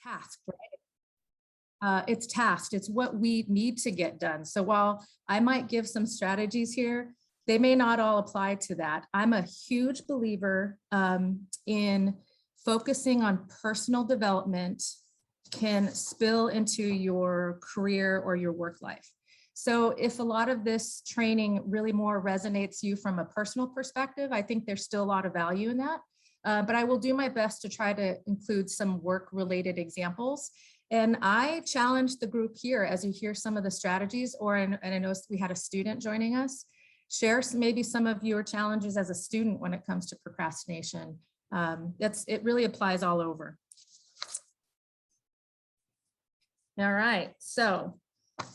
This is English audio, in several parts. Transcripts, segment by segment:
tasked, right? It's tasked. It's what we need to get done. So while I might give some strategies here, they may not all apply to that. I'm a huge believer in focusing on personal development can spill into your career or your work life. So if a lot of this training really more resonates you from a personal perspective, I think there's still a lot of value in that. But I will do my best to try to include some work-related examples. And I challenge the group here as you hear some of the strategies, and I know we had a student joining us, share maybe some of your challenges as a student when it comes to procrastination. It really applies all over. All right, so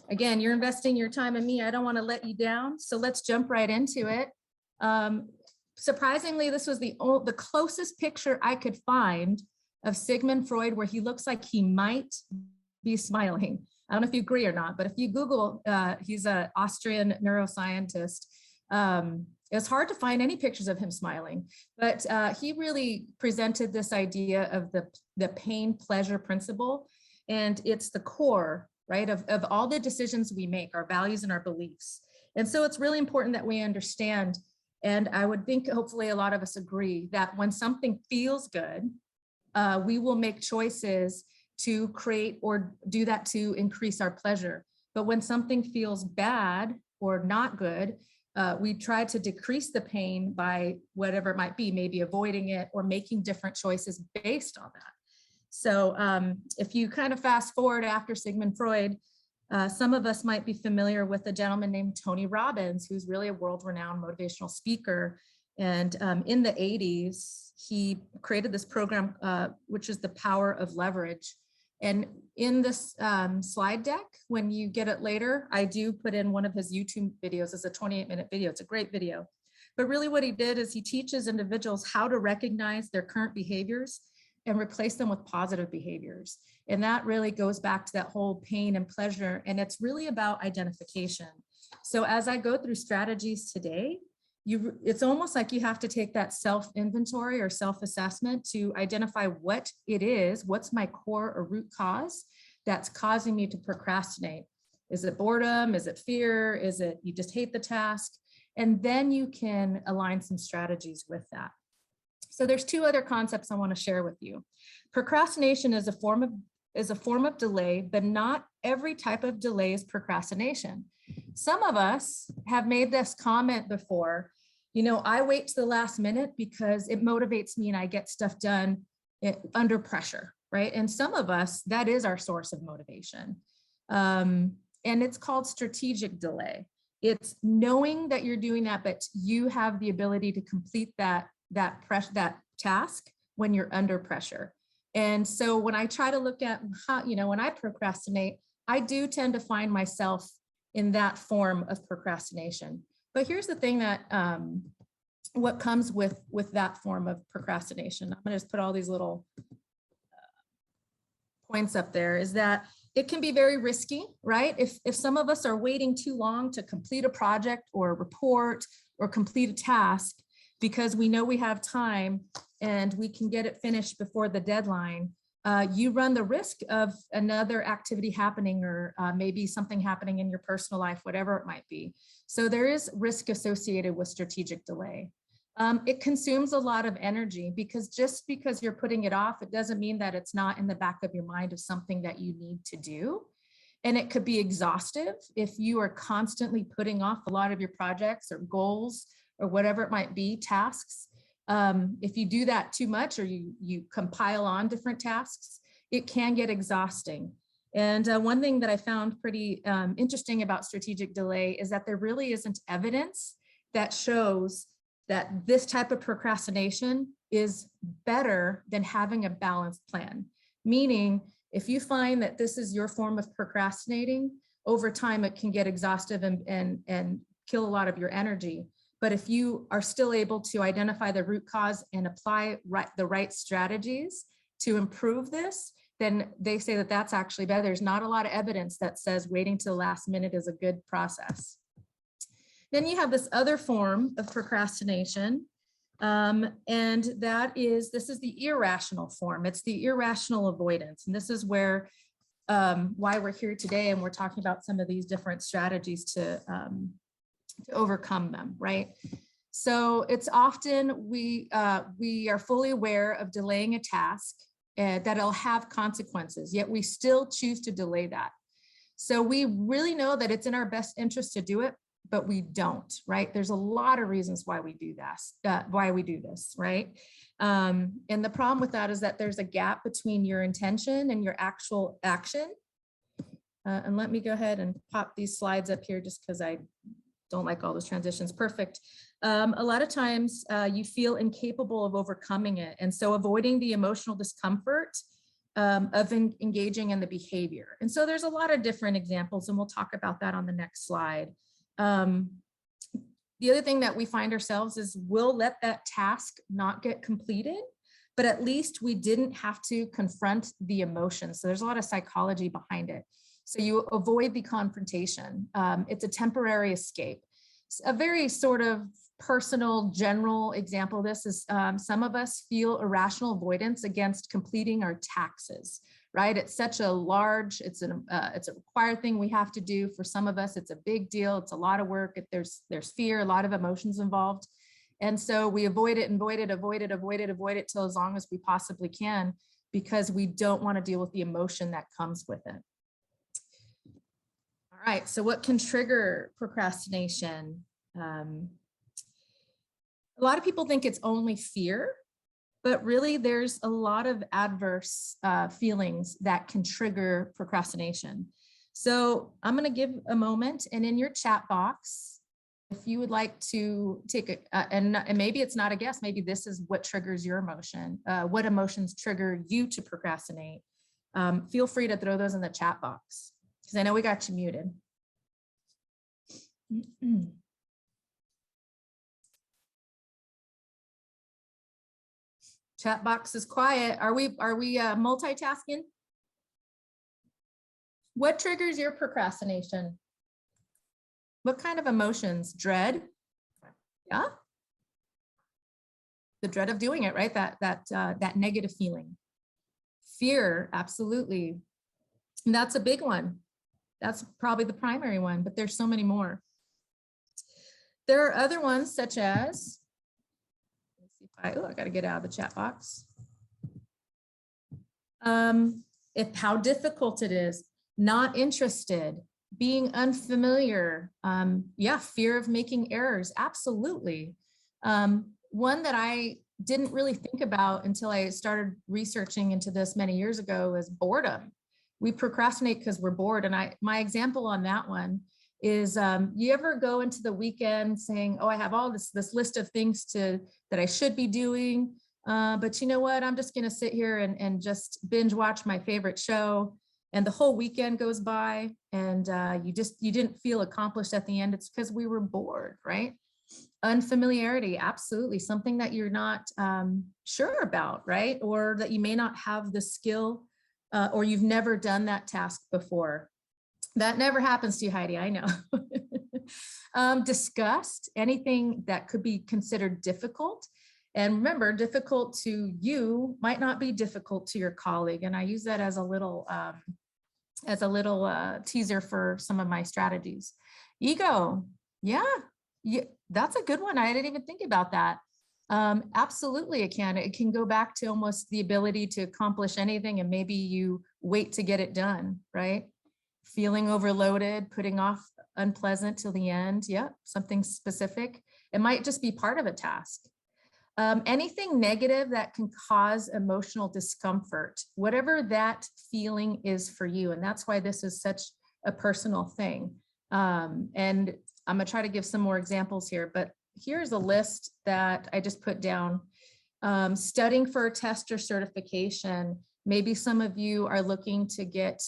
again, you're investing your time in me. I don't want to let you down. So let's jump right into it. Surprisingly, this was the closest picture I could find of Sigmund Freud where he looks like he might be smiling. I don't know if you agree or not, but if you Google, he's an Austrian neuroscientist. It's hard to find any pictures of him smiling, but he really presented this idea of the pain-pleasure principle. And it's the core, right, of all the decisions we make, our values and our beliefs. And so it's really important that we understand, and I would think hopefully a lot of us agree that when something feels good, we will make choices to create or do that to increase our pleasure. But when something feels bad or not good, we try to decrease the pain by whatever it might be, maybe avoiding it or making different choices based on that. So if you kind of fast forward after Sigmund Freud, some of us might be familiar with a gentleman named Tony Robbins, who's really a world-renowned motivational speaker. And in the 80s, he created this program, which is the power of leverage. And in this slide deck, when you get it later, I do put in one of his YouTube videos. It's a 28-minute video. It's a great video. But really what he did is he teaches individuals how to recognize their current behaviors and replace them with positive behaviors. And that really goes back to that whole pain and pleasure. And it's really about identification. So as I go through strategies today, it's almost like you have to take that self-inventory or self-assessment to identify what it is, what's my core or root cause that's causing me to procrastinate. Is it boredom? Is it fear? Is it you just hate the task? And then you can align some strategies with that. So there's two other concepts I want to share with you. Procrastination is a form of delay, but not every type of delay is procrastination. Some of us have made this comment before, I wait to the last minute because it motivates me and I get stuff done under pressure, right? And some of us, that is our source of motivation. And it's called strategic delay. It's knowing that you're doing that, but you have the ability to complete that task when you're under pressure. And so when I try to look at how, when I procrastinate, I do tend to find myself in that form of procrastination. But here's the thing that what comes with that form of procrastination. I'm going to just put all these little points up there, is that it can be very risky, right? If some of us are waiting too long to complete a project or a report or complete a task, because we know we have time and we can get it finished before the deadline, you run the risk of another activity happening or maybe something happening in your personal life, whatever it might be. So there is risk associated with strategic delay. It consumes a lot of energy because just because you're putting it off, it doesn't mean that it's not in the back of your mind of something that you need to do. And it could be exhaustive if you are constantly putting off a lot of your projects or goals or whatever it might be, tasks. If you do that too much or you compile on different tasks, it can get exhausting. And one thing that I found pretty interesting about strategic delay is that there really isn't evidence that shows that this type of procrastination is better than having a balanced plan. Meaning, if you find that this is your form of procrastinating, over time it can get exhaustive and kill a lot of your energy. But if you are still able to identify the root cause and apply the right strategies to improve this, then they say that that's actually better. There's not a lot of evidence that says waiting to the last minute is a good process. Then you have this other form of procrastination, And this is the irrational form. It's the irrational avoidance. And this is where, why we're here today. And we're talking about some of these different strategies to overcome them, right? So it's often we are fully aware of delaying a task that'll have consequences, yet we still choose to delay that. So we really know that it's in our best interest to do it, but we don't, right? There's a lot of reasons why we do this, right? And the problem with that is that there's a gap between your intention and your actual action. And let me go ahead and pop these slides up here just because I don't like all those transitions. Perfect. A lot of times you feel incapable of overcoming it. And so avoiding the emotional discomfort of engaging in the behavior. And so there's a lot of different examples, and we'll talk about that on the next slide. The other thing that we find ourselves is we'll let that task not get completed, but at least we didn't have to confront the emotion. So there's a lot of psychology behind it. So you avoid the confrontation. It's a temporary escape. A very sort of personal, general example of this is some of us feel irrational avoidance against completing our taxes, right? It's such a large, it's a required thing we have to do. For some of us, it's a big deal. It's a lot of work. There's fear, a lot of emotions involved. And so we avoid it till as long as we possibly can, because we don't want to deal with the emotion that comes with it. All right, so what can trigger procrastination? A lot of people think it's only fear, but really there's a lot of adverse feelings that can trigger procrastination. So I'm going to give a moment, and in your chat box, if you would like to take and maybe it's not a guess, maybe this is what triggers your emotion, what emotions trigger you to procrastinate. Feel free to throw those in the chat box, because I know we got you muted. Chat box is quiet. Are we multitasking? What triggers your procrastination? What kind of emotions? Dread? Yeah. The dread of doing it, right? That negative feeling. Fear, absolutely. And that's a big one. That's probably the primary one, but there's so many more. There are other ones such as, let's see if I got to get out of the chat box. How difficult it is, not interested, being unfamiliar, fear of making errors, absolutely. One that I didn't really think about until I started researching into this many years ago is boredom. We procrastinate because we're bored. And my example on that one is, you ever go into the weekend saying, oh, I have all this list of things that I should be doing, but you know what, I'm just going to sit here and just binge watch my favorite show. And the whole weekend goes by and you didn't feel accomplished at the end. It's because we were bored, right? Unfamiliarity, absolutely. Something that you're not sure about, right? Or that you may not have the skill or you've never done that task before. That never happens to you, Heidi, I know. Disgust, anything that could be considered difficult. And remember, difficult to you might not be difficult to your colleague. And I use that as a little teaser for some of my strategies. Ego, yeah, that's a good one. I didn't even think about that. Absolutely, it can. It can go back to almost the ability to accomplish anything, and maybe you wait to get it done, right? Feeling overloaded, putting off unpleasant till the end. Yeah, something specific. It might just be part of a task. Anything negative that can cause emotional discomfort, whatever that feeling is for you. And that's why this is such a personal thing. And I'm gonna try to give some more examples here, but here's a list that I just put down. Studying for a test or certification. Maybe some of you are looking to get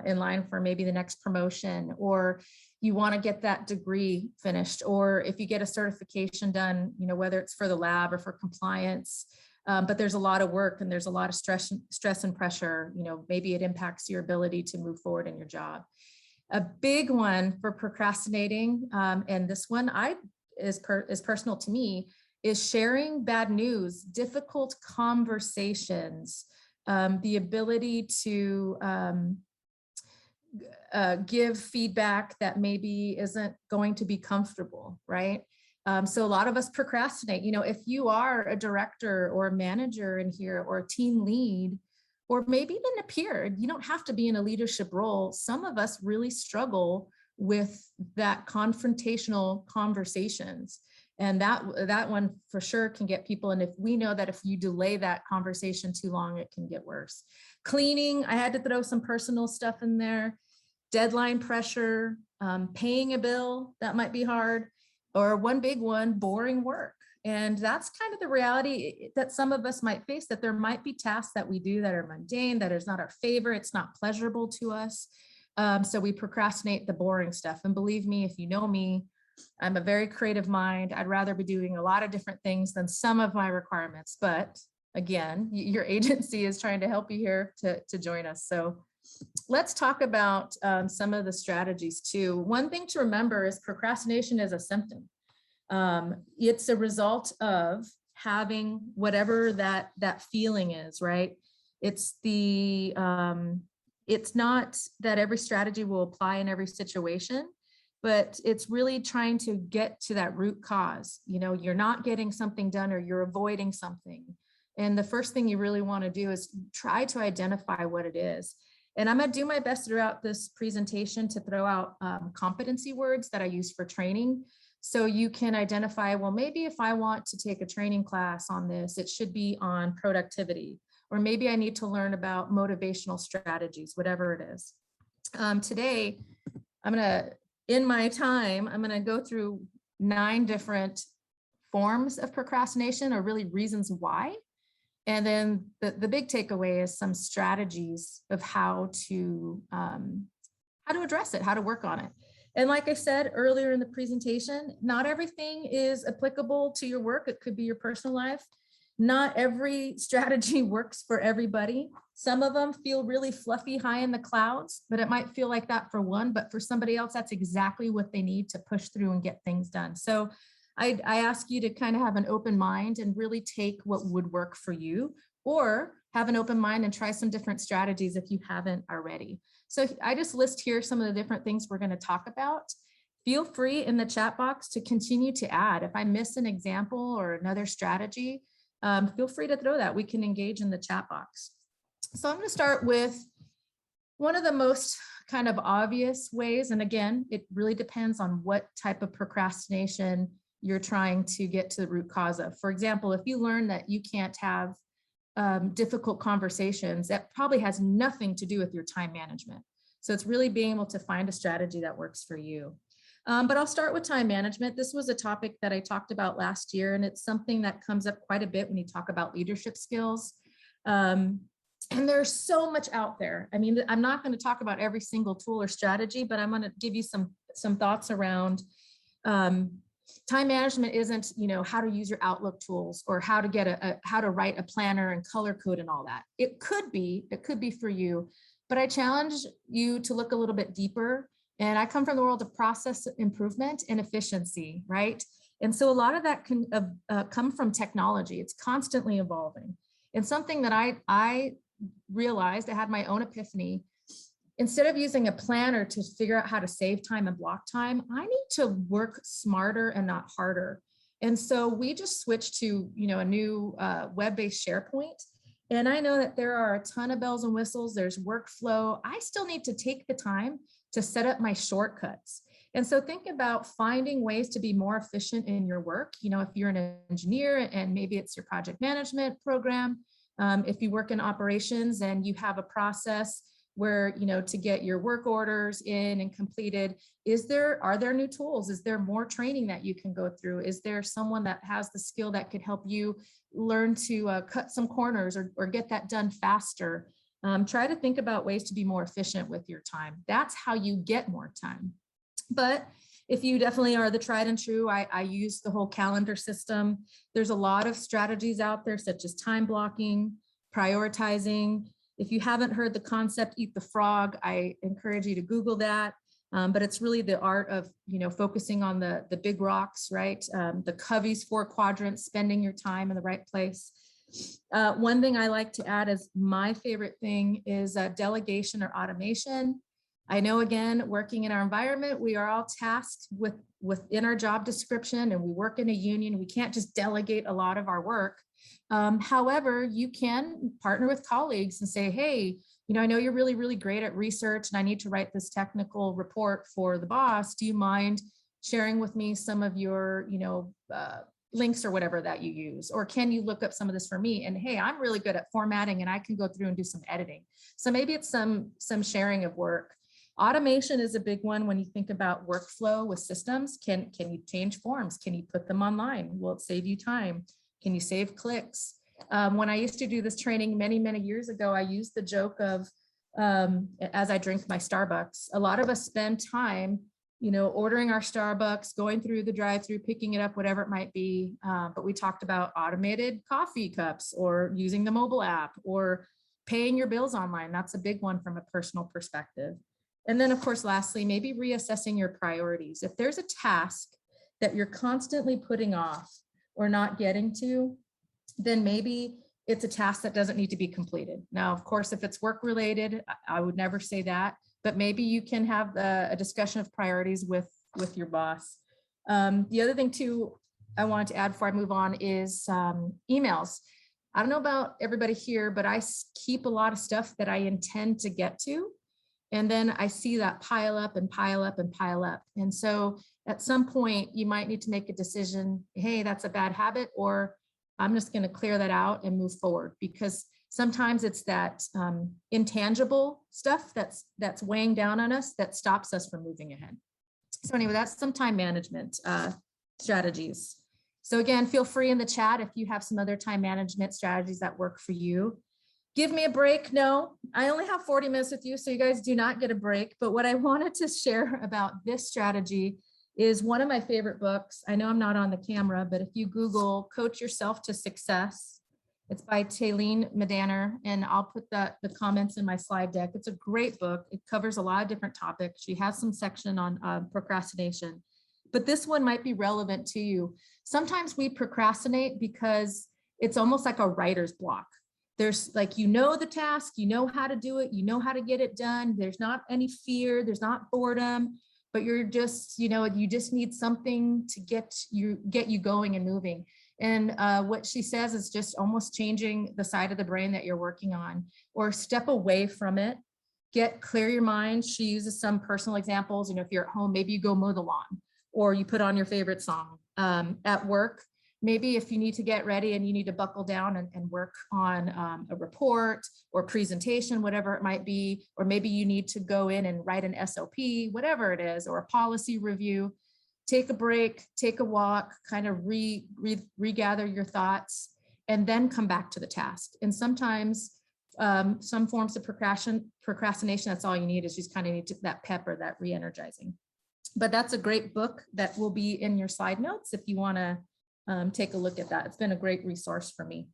in line for maybe the next promotion, or you want to get that degree finished, or if you get a certification done, you know, whether it's for the lab or for compliance, but there's a lot of work and there's a lot of stress and pressure, you know, maybe it impacts your ability to move forward in your job. A big one for procrastinating, and this one is personal to me, is sharing bad news, difficult conversations, the ability to give feedback that maybe isn't going to be comfortable, right? So a lot of us procrastinate. You know, if you are a director or a manager in here or a team lead, or maybe even a peer, you don't have to be in a leadership role. Some of us really struggle with that confrontational conversations. And that one for sure can get people. And if we know that if you delay that conversation too long, it can get worse. Cleaning, I had to throw some personal stuff in there. Deadline pressure, paying a bill, that might be hard. Or one big one, boring work. And that's kind of the reality that some of us might face, that there might be tasks that we do that are mundane, that is not our favor, it's not pleasurable to us. So we procrastinate the boring stuff. And believe me, if you know me, I'm a very creative mind. I'd rather be doing a lot of different things than some of my requirements. But again, your agency is trying to help you here to join us. So let's talk about some of the strategies too. One thing to remember is procrastination is a symptom. It's a result of having whatever that feeling is, right? It's it's not that every strategy will apply in every situation, but it's really trying to get to that root cause. You know, you're not getting something done or you're avoiding something. And the first thing you really want to do is try to identify what it is. And I'm going to do my best throughout this presentation to throw out competency words that I use for training. So you can identify, well, maybe if I want to take a training class on this, it should be on productivity, or maybe I need to learn about motivational strategies, whatever it is. Today, in my time, I'm going to go through 9 different forms of procrastination, or really reasons why. And then the big takeaway is some strategies of how to address it, how to work on it. And like I said earlier in the presentation, not everything is applicable to your work. It could be your personal life. Not every strategy works for everybody. Some of them feel really fluffy, high in the clouds, but it might feel like that for one, but for somebody else, that's exactly what they need to push through and get things done. So I ask you to kind of have an open mind and really take what would work for you, or have an open mind and try some different strategies if you haven't already. So I just list here some of the different things we're going to talk about. Feel free in the chat box to continue to add. If I miss an example or another strategy, feel free to throw that. We can engage in the chat box. So I'm going to start with one of the most kind of obvious ways. And again, it really depends on what type of procrastination you're trying to get to the root cause of. For example, if you learn that you can't have difficult conversations, that probably has nothing to do with your time management. So it's really being able to find a strategy that works for you. But I'll start with time management. This was a topic that I talked about last year, and it's something that comes up quite a bit when you talk about leadership skills. And there's so much out there. I mean, I'm not going to talk about every single tool or strategy, but I'm going to give you some thoughts around time management. Isn't, you know, how to use your Outlook tools, or how to how to write a planner and color code and all that. It could be for you, but I challenge you to look a little bit deeper. And I come from the world of process improvement and efficiency, right? And so a lot of that can come from technology. It's constantly evolving. And something that I realized, I had my own epiphany. Instead of using a planner to figure out how to save time and block time, I need to work smarter and not harder. And so we just switched to, you know, a new web-based SharePoint. And I know that there are a ton of bells and whistles. There's workflow. I still need to take the time to set up my shortcuts. And so think about finding ways to be more efficient in your work. You know, if you're an engineer and maybe it's your project management program, if you work in operations and you have a process where, you know, to get your work orders in and completed, are there new tools? Is there more training that you can go through? Is there someone that has the skill that could help you learn to cut some corners or get that done faster? Try to think about ways to be more efficient with your time. That's how you get more time. But if you definitely are the tried and true, I use the whole calendar system. There's a lot of strategies out there, such as time blocking, prioritizing. If you haven't heard the concept, eat the frog, I encourage you to Google that. But it's really the art of, focusing on the big rocks, right? The Covey's 4 quadrants, spending your time in the right place. One thing I like to add as my favorite thing is delegation or automation. I know, again, working in our environment, we are all tasked within our job description, and we work in a union. We can't just delegate a lot of our work. However, you can partner with colleagues and say, hey, I know you're really, really great at research, and I need to write this technical report for the boss. Do you mind sharing with me some of your, links or whatever that you use? Or can you look up some of this for me? And hey, I'm really good at formatting, and I can go through and do some editing. So maybe it's some sharing of work. Automation is a big one when you think about workflow with systems. Can you change forms? Can you put them online? Will it save you time? Can you save clicks? When I used to do this training many, many years ago, I used the joke of, as I drink my Starbucks, a lot of us spend time, ordering our Starbucks, going through the drive-through, picking it up, whatever it might be. But we talked about automated coffee cups, or using the mobile app, or paying your bills online. That's a big one from a personal perspective. And then, of course, lastly, maybe reassessing your priorities. If there's a task that you're constantly putting off or not getting to, then maybe it's a task that doesn't need to be completed. Now, of course, if it's work related, I would never say that, but maybe you can have a discussion of priorities with your boss. The other thing too, I wanted to add before I move on is emails. I don't know about everybody here, but I keep a lot of stuff that I intend to get to. And then I see that pile up and pile up and pile up. And so at some point you might need to make a decision, hey, that's a bad habit, or I'm just going to clear that out and move forward, because sometimes it's that intangible stuff that's weighing down on us that stops us from moving ahead. So anyway, that's some time management strategies. So again, feel free in the chat if you have some other time management strategies that work for you. Give me a break. No, I only have 40 minutes with you, so you guys do not get a break. But what I wanted to share about this strategy is one of my favorite books. I know I'm not on the camera, but if you Google Coach Yourself to Success, it's by Karoline Medaner, and I'll put the comments in my slide deck. It's a great book. It covers a lot of different topics. She has some section on procrastination, but this one might be relevant to you. Sometimes we procrastinate because it's almost like a writer's block. There's like, the task, how to do it, how to get it done. There's not any fear, there's not boredom, but you're just, you just need something to get you going and moving. And what she says is just almost changing the side of the brain that you're working on, or step away from it, clear your mind. She uses some personal examples. If you're at home, maybe you go mow the lawn, or you put on your favorite song. At work, maybe if you need to get ready and you need to buckle down and work on a report or presentation, whatever it might be, or maybe you need to go in and write an SOP, whatever it is, or a policy review. Take a break, take a walk, kind of regather your thoughts, and then come back to the task. And sometimes some forms of procrastination, that's all you need, is just kind of need that pep or that re-energizing. But that's a great book that will be in your slide notes if you want to take a look at that. It's been a great resource for me.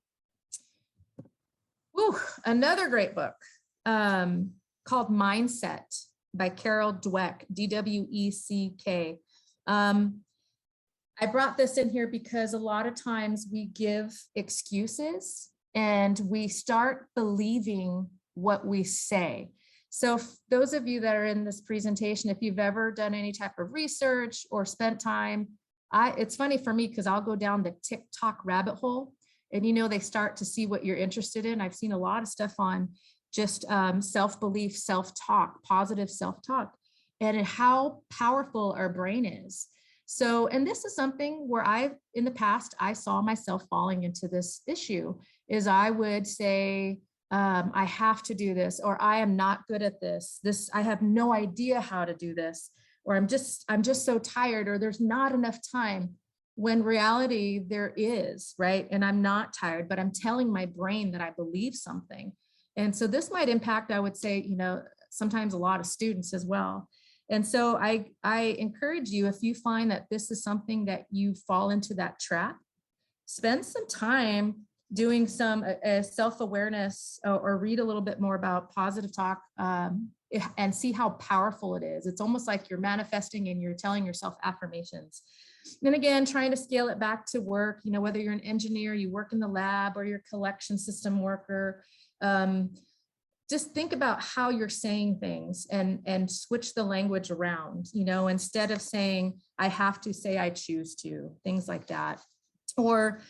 Woo, another great book called Mindset by Carol Dweck, D-W-E-C-K. I brought this in here because a lot of times we give excuses and we start believing what we say. So those of you that are in this presentation, if you've ever done any type of research or spent time, it's funny for me because I'll go down the TikTok rabbit hole, and they start to see what you're interested in. I've seen a lot of stuff on just self-belief, self-talk, positive self-talk, and how powerful our brain is. So, and this is something where in the past, I saw myself falling into this issue, is I would say, I have to do this, or I am not good at this. I have no idea how to do this. Or I'm just so tired, or there's not enough time, when reality there is, right? And I'm not tired, but I'm telling my brain that I believe something. And so this might impact, I would say, sometimes a lot of students as well. And so I encourage you, if you find that this is something that you fall into that trap, spend some time doing some self-awareness, or read a little bit more about positive talk, and see how powerful it is. It's almost like you're manifesting and you're telling yourself affirmations. And again, trying to scale it back to work, whether you're an engineer, you work in the lab, or you're a collection system worker, just think about how you're saying things and switch the language around, instead of saying, I have to, say I choose to, things like that. Or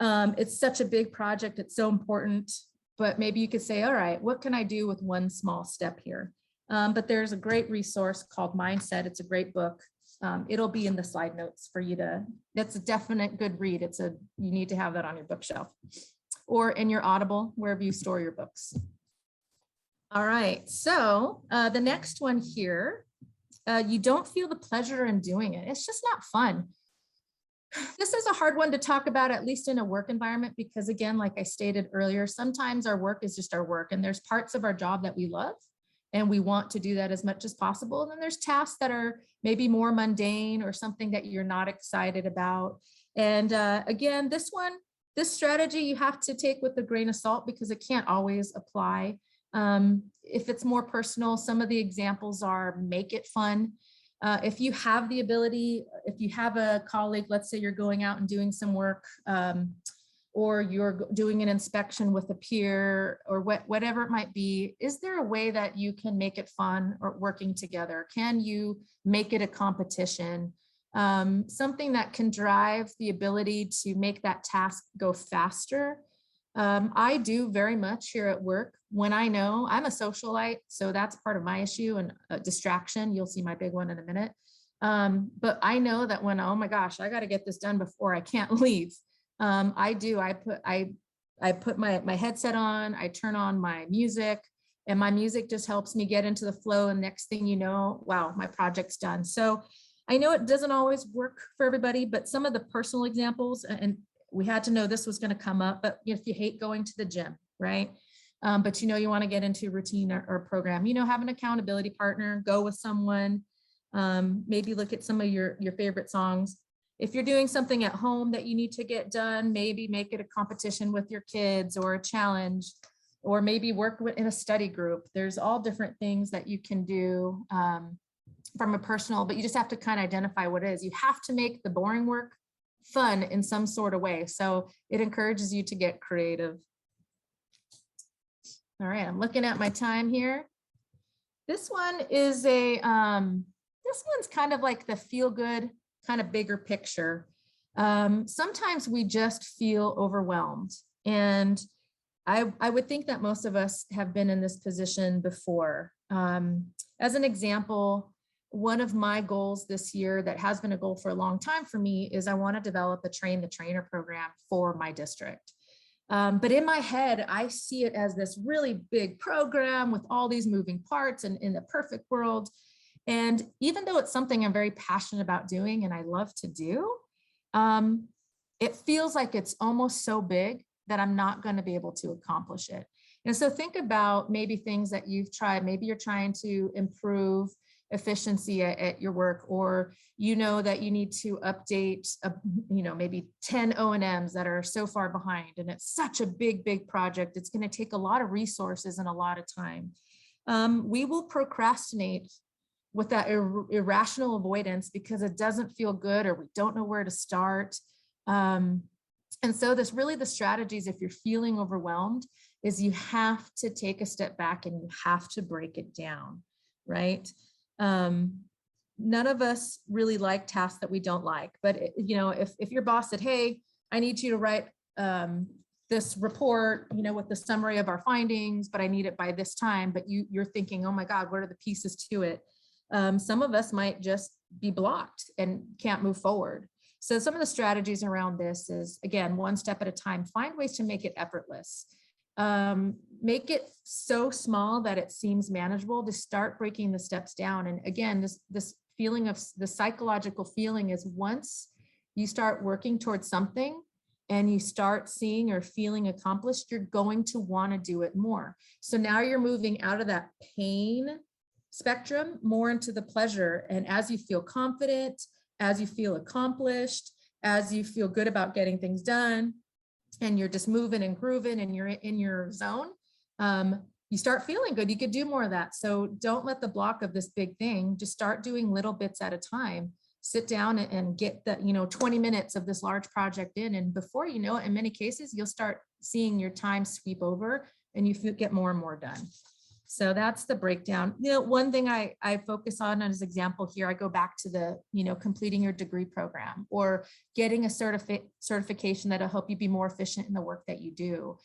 it's such a big project, it's so important, but maybe you could say, all right, what can I do with one small step here? But there's a great resource called Mindset. It's a great book. It'll be in the slide notes for you that's a definite good read. You need to have that on your bookshelf or in your Audible, wherever you store your books. All right, so the next one here, you don't feel the pleasure in doing it. It's just not fun. This is a hard one to talk about, at least in a work environment, because again, like I stated earlier, sometimes our work is just our work, and there's parts of our job that we love and we want to do that as much as possible. And then there's tasks that are maybe more mundane or something that you're not excited about. And again, this strategy you have to take with a grain of salt because it can't always apply. If it's more personal, some of the examples are make it fun. If you have the ability, if you have a colleague, let's say you're going out and doing some work, or you're doing an inspection with a peer or whatever it might be, is there a way that you can make it fun or working together? Can you make it a competition? Something that can drive the ability to make that task go faster. I do very much here at work when I know I'm a socialite, so that's part of my issue and a distraction. You'll see my big one in a minute. But I know that when, oh my gosh, I got to get this done before I can't leave. I put my headset on, I turn on my music, and my music just helps me get into the flow. And next thing you know, wow, my project's done. So I know it doesn't always work for everybody, but some of the personal examples, and we had to know this was going to come up, but if you hate going to the gym, right? But you want to get into a routine or program, have an accountability partner, go with someone, maybe look at some of your favorite songs. If you're doing something at home that you need to get done, maybe make it a competition with your kids or a challenge, or maybe work in a study group. There's all different things that you can do from a personal, but you just have to kind of identify what it is. You have to make the boring work fun in some sort of way. So it encourages you to get creative. All right, I'm looking at my time here. This one is this one's kind of like the feel good, kind of bigger picture. Sometimes we just feel overwhelmed. And I would think that most of us have been in this position before. As an example, one of my goals this year that has been a goal for a long time for me is I want to develop a train the trainer program for my district. But in my head, I see it as this really big program with all these moving parts and in the perfect world. And even though it's something I'm very passionate about doing and I love to do, it feels like it's almost so big that I'm not going to be able to accomplish it. And so think about maybe things that you've tried. Maybe you're trying to improve efficiency at your work, or that you need to update maybe 10 O&Ms that are so far behind, and it's such a big project. It's going to take a lot of resources and a lot of time. We will procrastinate with that irrational avoidance because it doesn't feel good or we don't know where to start. And so the strategies, if you're feeling overwhelmed, is you have to take a step back and you have to break it down, right? None of us really like tasks that we don't like, but if your boss said, hey, I need you to write this report, with the summary of our findings, but I need it by this time, but you're thinking, oh my God, what are the pieces to it? Some of us might just be blocked and can't move forward. So some of the strategies around this is, again, one step at a time, find ways to make it effortless. Make it so small that it seems manageable, to start breaking the steps down. And again, this feeling of the psychological feeling is once you start working towards something and you start seeing or feeling accomplished, you're going to want to do it more. So now you're moving out of that pain spectrum more into the pleasure. And as you feel confident, as you feel accomplished, as you feel good about getting things done, and you're just moving and grooving and you're in your zone, you start feeling good. You could do more of that. So don't let the block of this big thing, just start doing little bits at a time. Sit down and get the, 20 minutes of this large project in. And before you know it, in many cases, you'll start seeing your time sweep over and you get more and more done. So that's the breakdown. One thing I focus on as an example here, I go back to the, completing your degree program or getting a certification that'll help you be more efficient in the work that you do.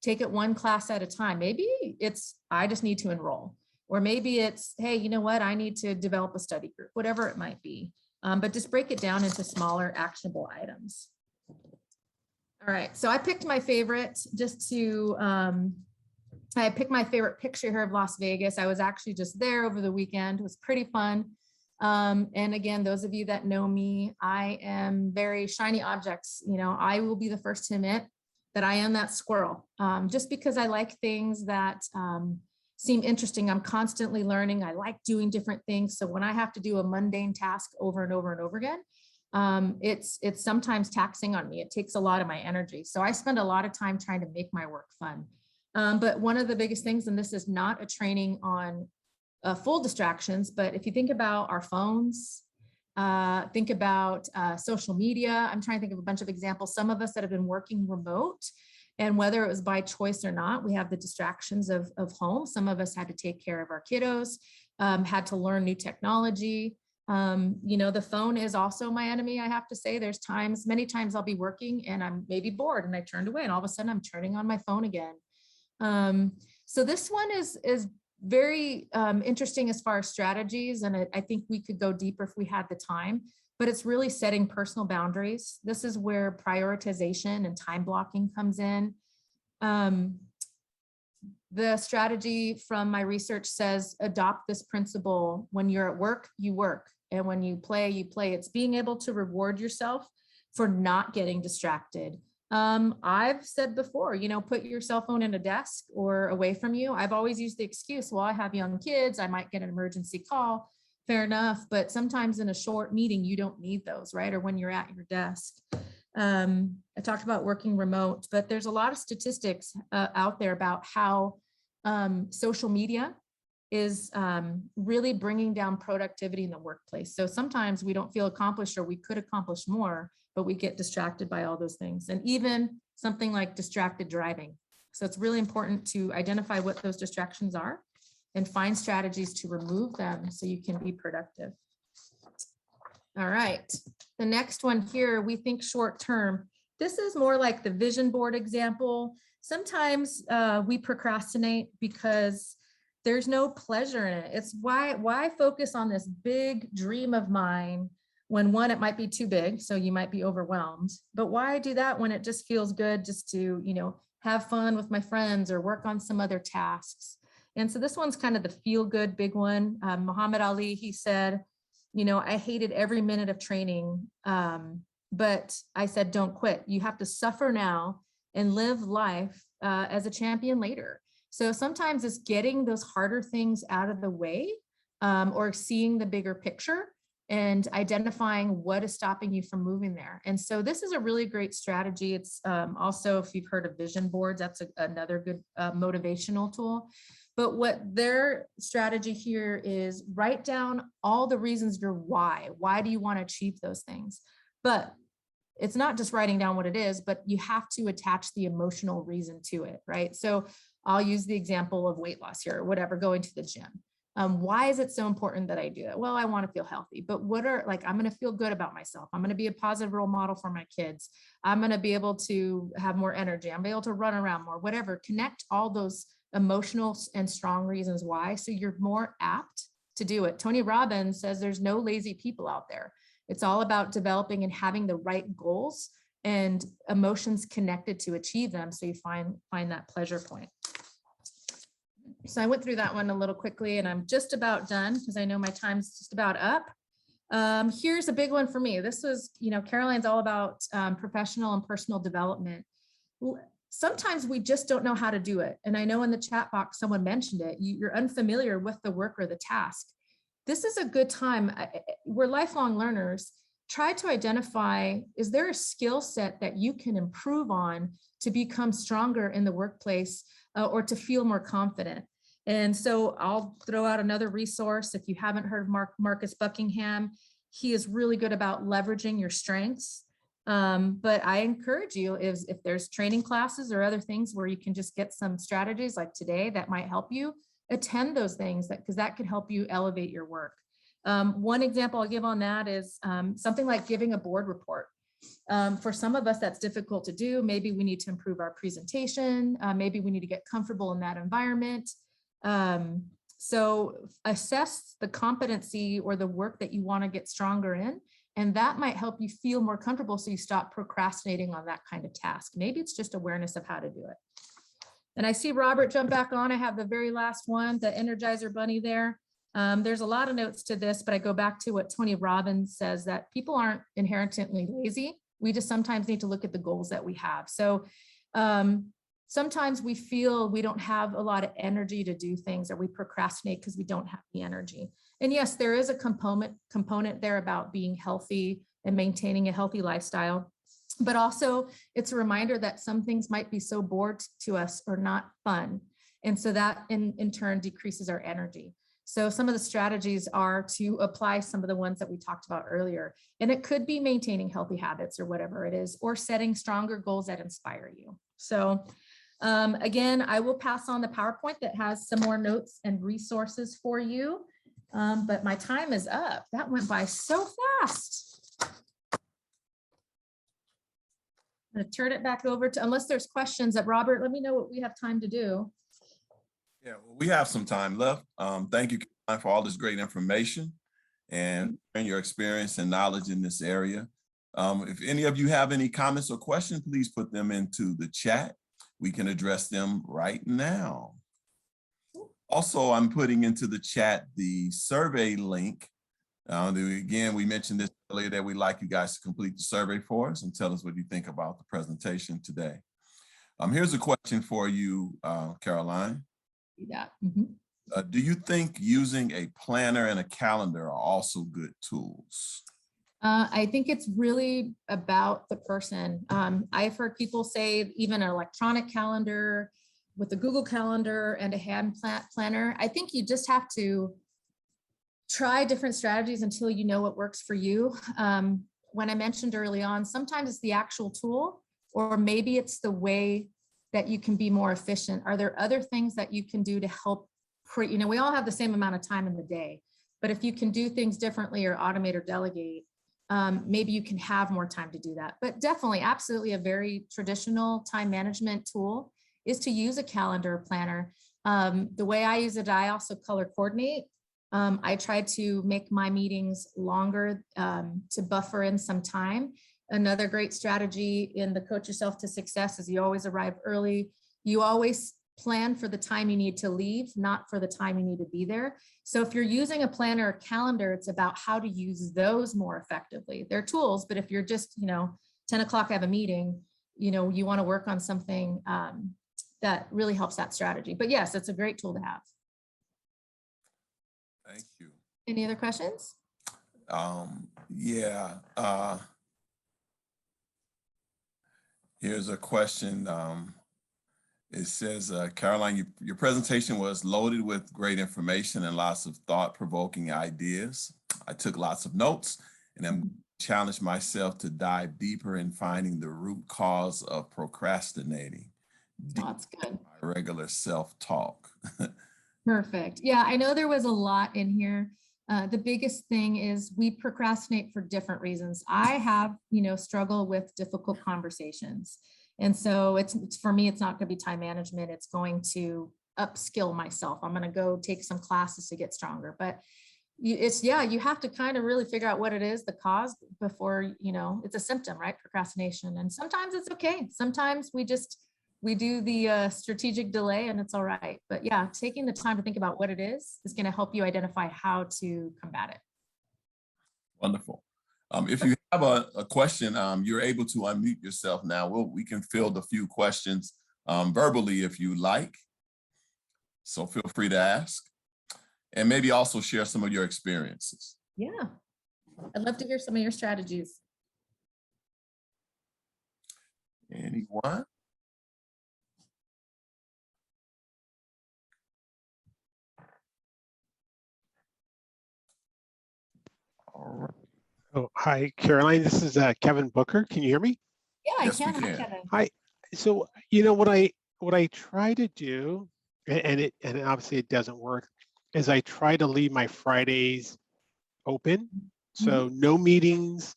Take it one class at a time. Maybe it's, I just need to enroll, or maybe it's, hey, you know what? I need to develop a study group, whatever it might be. But just break it down into smaller actionable items. All right. So I picked my favorite just to, I picked my favorite picture here of Las Vegas. I was actually just there over the weekend. It was pretty fun. And again, those of you that know me, I am very shiny objects. I will be the first to admit that I am that squirrel, just because I like things that seem interesting. I'm constantly learning. I like doing different things. So when I have to do a mundane task over and over and over again, it's sometimes taxing on me. It takes a lot of my energy. So I spend a lot of time trying to make my work fun. But one of the biggest things, and this is not a training on full distractions, but if you think about our phones, think about social media. I'm trying to think of a bunch of examples. Some of us that have been working remote, and whether it was by choice or not, we have the distractions of home. Some of us had to take care of our kiddos, had to learn new technology. The phone is also my enemy. I have to say, there's many times I'll be working and I'm maybe bored and I turned away and all of a sudden I'm turning on my phone again. So this one is very interesting as far as strategies. And I think we could go deeper if we had the time, but it's really setting personal boundaries. This is where prioritization and time blocking comes in. The strategy from my research says, adopt this principle. When you're at work, you work. And when you play, you play. It's being able to reward yourself for not getting distracted. I've said before, put your cell phone in a desk or away from you. I've always used the excuse, well, I have young kids, I might get an emergency call. Fair enough. But sometimes in a short meeting, you don't need those, right? Or when you're at your desk. I talked about working remote, but there's a lot of statistics out there about how social media is really bringing down productivity in the workplace. So sometimes we don't feel accomplished, or we could accomplish more, but we get distracted by all those things. And even something like distracted driving. So it's really important to identify what those distractions are and find strategies to remove them so you can be productive. All right, the next one here, we think short term. This is more like the vision board example. Sometimes we procrastinate because there's no pleasure in it. It's why focus on this big dream of mine when one, it might be too big, so you might be overwhelmed, but why do that when it just feels good just to, have fun with my friends or work on some other tasks? And so this one's kind of the feel good big one. Muhammad Ali, he said, I hated every minute of training, but I said, don't quit. You have to suffer now and live life as a champion later. So sometimes it's getting those harder things out of the way, or seeing the bigger picture and identifying what is stopping you from moving there. And so this is a really great strategy. It's also, if you've heard of vision boards, that's another good motivational tool. But what their strategy here is, write down all the reasons your why. Why do you want to achieve those things? But it's not just writing down what it is, but you have to attach the emotional reason to it, right? So I'll use the example of weight loss here, or whatever, going to the gym. Why is it so important that I do it? Well, I want to feel healthy, but I'm going to feel good about myself. I'm going to be a positive role model for my kids. I'm going to be able to have more energy. I'm going to be able to run around more, whatever. Connect all those emotional and strong reasons why, so you're more apt to do it. Tony Robbins says there's no lazy people out there. It's all about developing and having the right goals and emotions connected to achieve them, so you find that pleasure point. So I went through that one a little quickly, and I'm just about done because I know my time's just about up. Here's a big one for me. This was, Karoline's all about professional and personal development. Sometimes we just don't know how to do it. And I know in the chat box, someone mentioned it. You're unfamiliar with the work or the task. This is a good time. We're lifelong learners. try to identify, is there a skill set that you can improve on to become stronger in the workplace or to feel more confident? And so I'll throw out another resource. If you haven't heard of Marcus Buckingham, he is really good about leveraging your strengths. But I encourage you, if there's training classes or other things where you can just get some strategies like today that might help you, attend those things because that could help you elevate your work. One example I'll give on that is something like giving a board report. For some of us, that's difficult to do. Maybe we need to improve our presentation. Maybe we need to get comfortable in that environment. So assess the competency or the work that you want to get stronger in, and that might help you feel more comfortable so you stop procrastinating on that kind of task. Maybe it's just awareness of how to do it. And I see Robert jump back on. I have the very last one, the Energizer Bunny there. There's a lot of notes to this, but I go back to what Tony Robbins says, that people aren't inherently lazy. We just sometimes need to look at the goals that we have. So sometimes we feel we don't have a lot of energy to do things, or we procrastinate because we don't have the energy. And yes, there is a component there about being healthy and maintaining a healthy lifestyle. But also it's a reminder that some things might be so bored to us or not fun. And so that in turn decreases our energy. So some of the strategies are to apply some of the ones that we talked about earlier. And it could be maintaining healthy habits or whatever it is, or setting stronger goals that inspire you. So again, I will pass on the PowerPoint that has some more notes and resources for you. But my time is up. That went by so fast. I'm going to turn it back over to, unless there's questions, that Robert, let me know what we have time to do. Yeah, well, we have some time left. Thank you, Karoline, for all this great information and your experience and knowledge in this area. If any of you have any comments or questions, please put them into the chat. We can address them right now. Also, I'm putting into the chat the survey link. Again, we mentioned this earlier that we'd like you guys to complete the survey for us and tell us what you think about the presentation today. Here's a question for you, Karoline. Yeah. Do you think using a planner and a calendar are also good tools? I think it's really about the person. I've heard people say even an electronic calendar with a Google Calendar and a hand planner. I think you just have to try different strategies until you know what works for you. When I mentioned early on, sometimes it's the actual tool, or maybe it's the way that you can be more efficient. Are there other things that you can do to help create, you know, we all have the same amount of time in the day, but if you can do things differently or automate or delegate, maybe you can have more time to do that. But definitely, absolutely, a very traditional time management tool is to use a calendar planner. The way I use it, I also color coordinate. I try to make my meetings longer to buffer in some time. Another great strategy in the Coach Yourself to Success is you always arrive early. You always plan for the time you need to leave, not for the time you need to be there. So if you're using a planner or calendar, it's about how to use those more effectively. They're tools, but if you're just, 10 o'clock I have a meeting, you want to work on something that really helps that strategy. But yes, it's a great tool to have. Thank you. Any other questions? Yeah. Here's a question. It says, Karoline, your presentation was loaded with great information and lots of thought-provoking ideas. I took lots of notes and I'm challenged myself to dive deeper in finding the root cause of procrastinating. That's good. My regular self-talk. Perfect. Yeah, I know there was a lot in here. The biggest thing is we procrastinate for different reasons. I have, struggle with difficult conversations. And so it's for me, it's not going to be time management. It's going to upskill myself. I'm going to go take some classes to get stronger. But you have to kind of really figure out what it is, the cause, before, it's a symptom, right? Procrastination. And sometimes it's okay. Sometimes we do the strategic delay and it's all right. But yeah, taking the time to think about what it is going to help you identify how to combat it. Wonderful. If you have a question, you're able to unmute yourself now. We can field a few questions verbally if you like. So feel free to ask and maybe also share some of your experiences. Yeah. I'd love to hear some of your strategies. Anyone? All right. Oh, hi, Karoline. This is Kevin Booker. Can you hear me? Yeah, I Yes, we can. Hi, can. Kevin. Hi. So, what I try to do, and obviously it doesn't work, is I try to leave my Fridays open. So no meetings.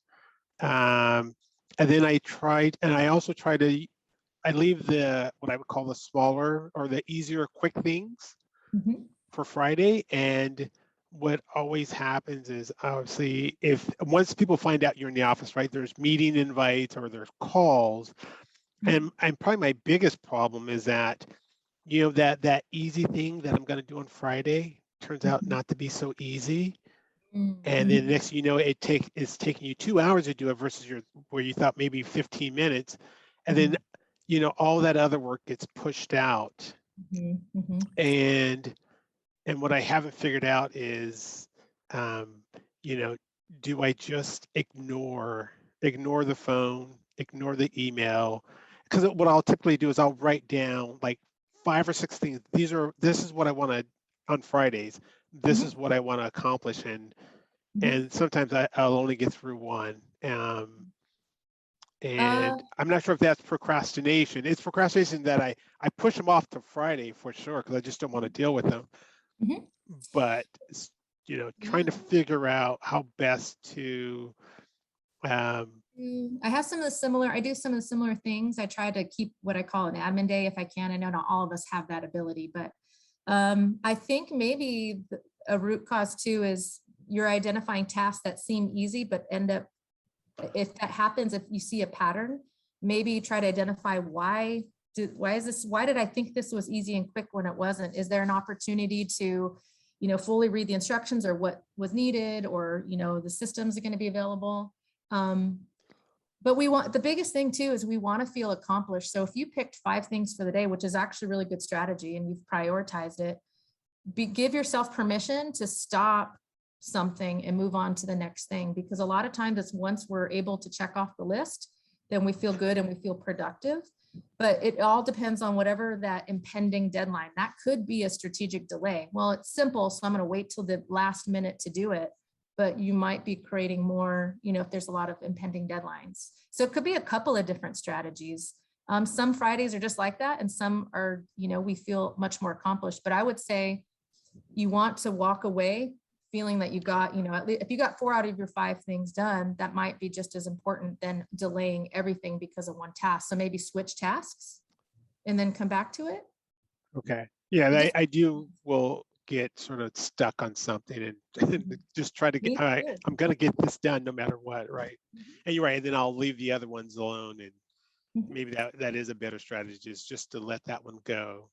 And then I also try to, I leave what I would call the smaller or the easier, quick things for Friday. And what always happens is obviously once people find out you're in the office, right, there's meeting invites or there's calls. And probably my biggest problem is that, that easy thing that I'm going to do on Friday turns out not to be so easy. And then next thing you know, it's taking you 2 hours to do it versus where you thought maybe 15 minutes. And then, all that other work gets pushed out. And what I haven't figured out is, do I just ignore the phone, ignore the email? Because what I'll typically do is I'll write down like 5 or 6 things. This is what I want to on Fridays. This is what I want to accomplish, and sometimes I'll only get through one. And I'm not sure if that's procrastination. It's procrastination that I push them off to Friday for sure because I just don't want to deal with them. But trying to figure out how best to. I have some of the similar. I do some of the similar things. I try to keep what I call an admin day if I can. I know not all of us have that ability, but I think maybe a root cause too is you're identifying tasks that seem easy but end up. If that happens, if you see a pattern, maybe try to identify why did I think this was easy and quick when it wasn't? Is there an opportunity to, fully read the instructions or what was needed, or, the systems are going to be available? But the biggest thing too, is we want to feel accomplished. So if you picked 5 things for the day, which is actually a really good strategy, and you've prioritized it, give yourself permission to stop something and move on to the next thing, because a lot of times it's once we're able to check off the list, then we feel good and we feel productive. But it all depends on whatever that impending deadline. That could be a strategic delay. Well, it's simple, so I'm going to wait till the last minute to do it. But you might be creating more, if there's a lot of impending deadlines. So it could be a couple of different strategies. Some Fridays are just like that, and some are, we feel much more accomplished. But I would say you want to walk away feeling that you got, at least if you got 4 out of your 5 things done, that might be just as important than delaying everything because of one task. So maybe switch tasks and then come back to it. Okay. Yeah, I will get sort of stuck on something and just try to get, all right, I'm going to get this done no matter what, right? And you're right. And then I'll leave the other ones alone. And maybe that is a better strategy, is just to let that one go.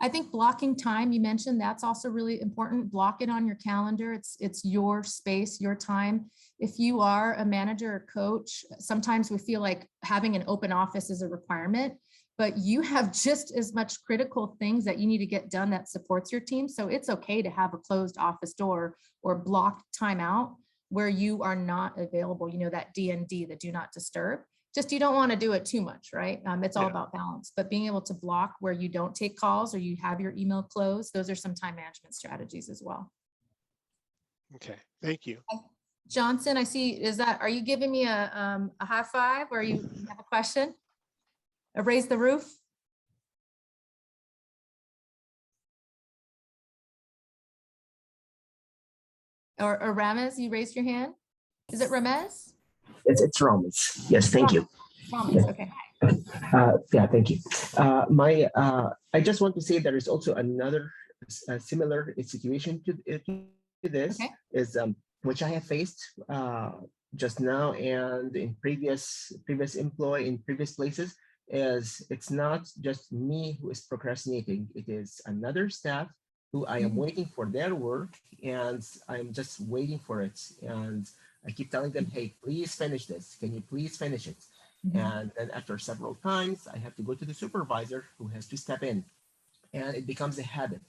I think blocking time, you mentioned, that's also really important. Block it on your calendar. It's your space, your time. If you are a manager or coach, sometimes we feel like having an open office is a requirement, but you have just as much critical things that you need to get done that supports your team. So it's okay to have a closed office door or blocked time out where you are not available, that DND, the do not disturb. Just you don't want to do it too much, right? It's all about balance, but being able to block where you don't take calls or you have your email closed, those are some time management strategies as well. Okay, thank you. Johnson, I see, are you giving me a high five, or you have a question? Raise the roof? Or Ramez, you raised your hand? Is it Ramez? It's Ramez. Yes, thank you. Ramez, okay. Yeah, thank you. I just want to say there is also another similar situation to this, is which I have faced just now and in previous employ in previous places, is it's not just me who is procrastinating. It is another staff who I am waiting for their work, and I'm just waiting for it. And I keep telling them, hey, please finish this. Can you please finish it? And then after several times, I have to go to the supervisor who has to step in, and it becomes a habit.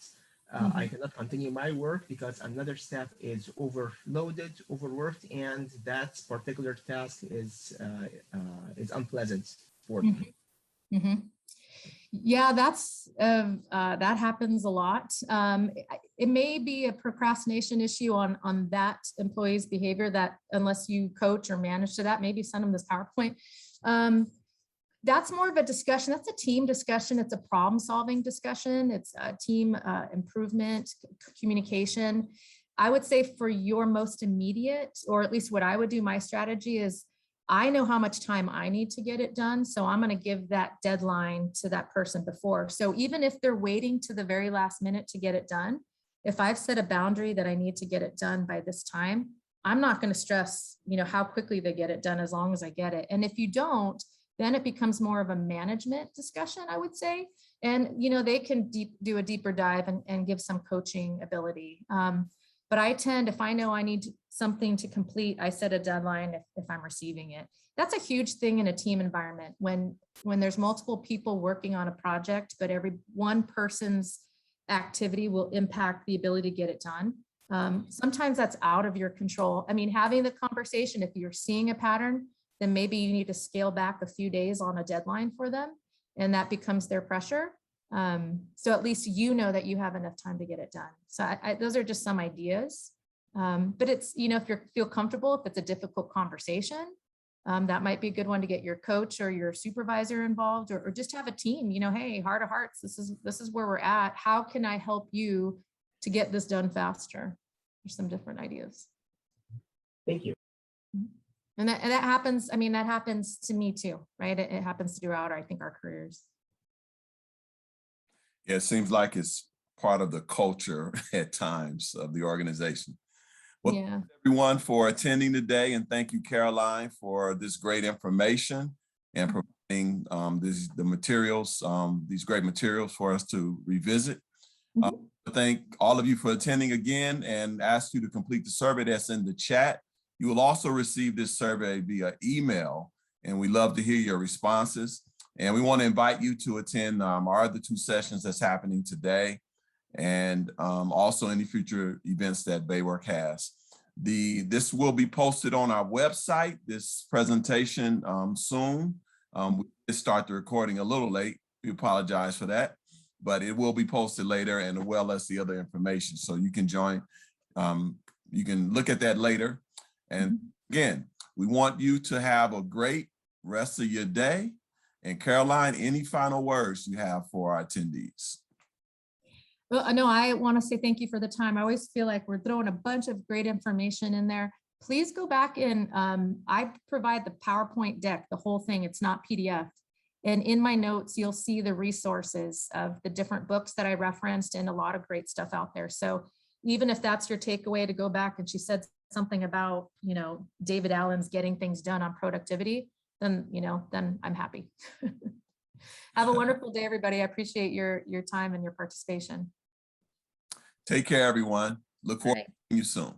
I cannot continue my work because another staff is overloaded, overworked, and that particular task is unpleasant for me. Yeah, that happens a lot. It may be a procrastination issue on that employee's behavior, that unless you coach or manage to that, maybe send them this PowerPoint. That's more of a discussion. That's a team discussion. It's a problem-solving discussion. It's a team improvement, communication. I would say for your most immediate, or at least what I would do, my strategy is I know how much time I need to get it done. So I'm going to give that deadline to that person before. So even if they're waiting to the very last minute to get it done, if I've set a boundary that I need to get it done by this time, I'm not going to stress, how quickly they get it done as long as I get it. And if you don't, then it becomes more of a management discussion, I would say. And, they can do a deeper dive and give some coaching ability. But I tend, if I know I need something to complete, I set a deadline if I'm receiving it. That's a huge thing in a team environment when there's multiple people working on a project, but every one person's activity will impact the ability to get it done. Sometimes that's out of your control. I mean, having the conversation, if you're seeing a pattern, then maybe you need to scale back a few days on a deadline for them, and that becomes their pressure. So at least that you have enough time to get it done. So those are just some ideas. But it's, if you feel comfortable, if it's a difficult conversation, that might be a good one to get your coach or your supervisor involved, or just have a team, hey, heart of hearts, this is where we're at. How can I help you to get this done faster? There's some different ideas. Thank you. And that happens, that happens to me too, right? It happens throughout, I think, our careers. Yeah, it seems like it's part of the culture at times of the organization. Well, yeah. Thanks everyone for attending today, and thank you, Karoline, for this great information and providing the materials, these great materials for us to revisit. I thank all of you for attending again and ask you to complete the survey that's in the chat. You will also receive this survey via email, and we love to hear your responses. And we want to invite you to attend our other 2 sessions that's happening today, and also any future events that Baywork has. This will be posted on our website, this presentation soon. We did start the recording a little late. We apologize for that, but it will be posted later, and as well as the other information. So you can join, you can look at that later. And again, we want you to have a great rest of your day. And Karoline, any final words you have for our attendees? Well, no, I want to say thank you for the time. I always feel like we're throwing a bunch of great information in there. Please go back and I provide the PowerPoint deck, the whole thing. It's not PDF. And in my notes, you'll see the resources of the different books that I referenced and a lot of great stuff out there. So even if that's your takeaway, to go back, and she said something about, David Allen's Getting Things Done on productivity, then, then I'm happy. Have a wonderful day, everybody. I appreciate your time and your participation. Take care, everyone. Look forward to seeing you soon.